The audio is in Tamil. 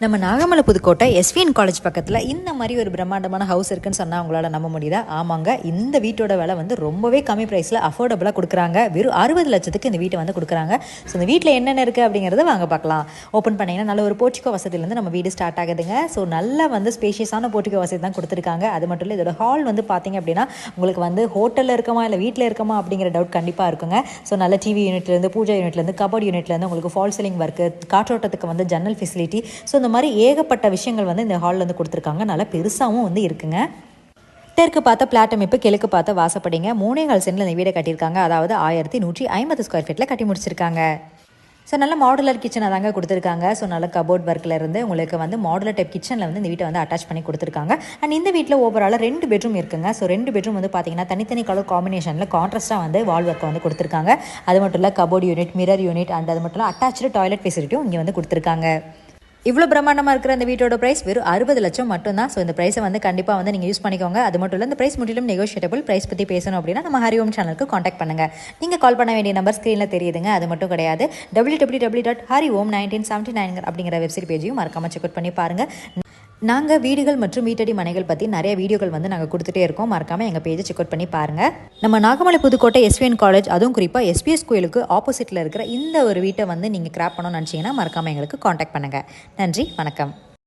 நம்ம நாகமலை புதுக்கோட்டை எஸ்விஎன் காலேஜ் பக்கத்தில் இந்த மாதிரி ஒரு பிரம்மாண்டமான ஹவுஸ் இருக்குன்னு சொன்னால் உங்களால் நம்ப முடியுதா? ஆமாங்க, இந்த வீட்டோட விலை வந்து ரொம்பவே கம்மி ப்ரைஸில் அஃபோர்டபுளாக கொடுக்குறாங்க. வெறும் 60 லட்சத்துக்கு இந்த வீட்டை வந்து கொடுக்குறாங்க. ஸோ இந்த வீட்டில் என்னென்ன இருக்குது அப்படிங்கிறத வாங்க பார்க்கலாம். ஓப்பன் பண்ணிங்கன்னா நல்ல ஒரு போர்ட்டிகோ வசதியிலேருந்து நம்ம வீடு ஸ்டார்ட் ஆகுதுங்க. ஸோ நல்லா வந்து ஸ்பேஷியஸான போர்ட்டிகோ வசதி தான் கொடுத்துருக்காங்க. அது மட்டும் இல்லை, இதோட ஹால் வந்து பார்த்திங்க அப்படின்னா உங்களுக்கு வந்து ஹோட்டலில் இருக்கமா இல்லை வீட்டில் இருக்கமா அப்படிங்கிற டவுட் கண்டிப்பாக இருக்குங்க. ஸோ நல்ல டிவி யூனிட்லேருந்து, பூஜா யூனிட்லேருந்து, கபோர்ட் யூனிட்லேருந்து உங்களுக்கு ஃபால் சீலிங் ஒர்க்கு, காற்றோட்டத்துக்கு வந்து ஜன்னல் ஃபெசிலிட்டி, ஸோ இந்த மாதிரி ஏகப்பட்ட விஷயங்கள் வந்து இந்த ஹாலில் வந்து கொடுத்துருக்காங்க. நல்லா பெருசாகவும் வந்து இருக்குங்க. தெற்கு பார்த்த பிளாட் அமைப்பு, கிழக்கு பார்த்த வாசப்படிங்க. 3.25 சென்டில் இந்த வீடை கட்டியிருக்காங்க. அதாவது 1150 ஸ்கொயர் ஃபீட்டில் கட்டி முடிச்சிருக்காங்க. ஸோ நல்ல மாடுலர் கிச்சனை தாங்க கொடுத்துருக்காங்க. ஸோ நல்ல கபோர்ட் ஒர்க்கில் இருந்து உங்களுக்கு வந்து மாடுலர் டைப் கிச்சனில் வந்து இந்த வீட்டை வந்து அட்டாச் பண்ணி கொடுத்துருக்காங்க. அண்ட் இந்த வீட்டில் ஓவரால் 2 பெட்ரூம் இருக்குங்க. ஸோ 2 பெட்ரூம் வந்து பார்த்தீங்கன்னா தனித்தனி கலர் காம்பினேஷனில் கான்ட்ராஸ்ட்டாக வந்து வால் ஒர்க்கை வந்து கொடுத்துருக்காங்க. அது மட்டும் இல்லை, cupboard unit, mirror unit and அது மட்டும் இல்லை அட்டாச்சு டாய்லெட் ஃபெசிலிட்டியும் இங்கே வந்து கொடுத்துருக்காங்க. இவ்வளோ பிரம்மாண்டமாக இருக்கிற அந்த வீட்டோட ப்ரைஸ் வெறும் 60 லட்சம் மட்டும்தான். ஸோ இந்த ப்ரைஸை வந்து கண்டிப்பாக வந்து நீங்கள் யூஸ் பண்ணிக்கோங்க. அது மட்டும் இல்லை, இந்த ப்ரைஸ் முற்றிலும் நெகோஷியேட்டபிள். ப்ரைஸ் பற்றி பேசணும் அப்படின்னா நம்ம ஹரிஓம் சேனலுக்கு காண்டாக்ட் பண்ணுங்கள். நீங்கள் கால் பண்ண வேண்டிய நம்பர் ஸ்க்ரீனில் தெரியுதுங்க. அது மட்டும் கிடையாது, www.hariom1979 அப்படிங்கிற வெப்சைட் பேஜையும் மறக்காமல் செக் அவுட் பண்ணி பாருங்கள். நாங்கள் வீடுகள் மற்றும் வீட்டடி மனைகள் பற்றி நிறைய வீடியோக்கள் வந்து நாங்கள் கொடுத்துட்டே இருக்கோம். மறக்காமல் எங்கள் பேஜை செக் அவுட் பண்ணி பாருங்கள். நம்ம நாகமலை புதுக்கோட்டை எஸ்விஎன் காலேஜ், அதுவும் குறிப்பாக எஸ்பிஎஸ் கோயிலுக்கு ஆப்போசிட்டில் இருக்கிற இந்த ஒரு வீட்டை வந்து நீங்கள் கிராப் பண்ணணும்னு நினச்சிங்கன்னா மறக்காமல் எங்களுக்கு காண்டாக்ட் பண்ணுங்கள். நன்றி, வணக்கம்.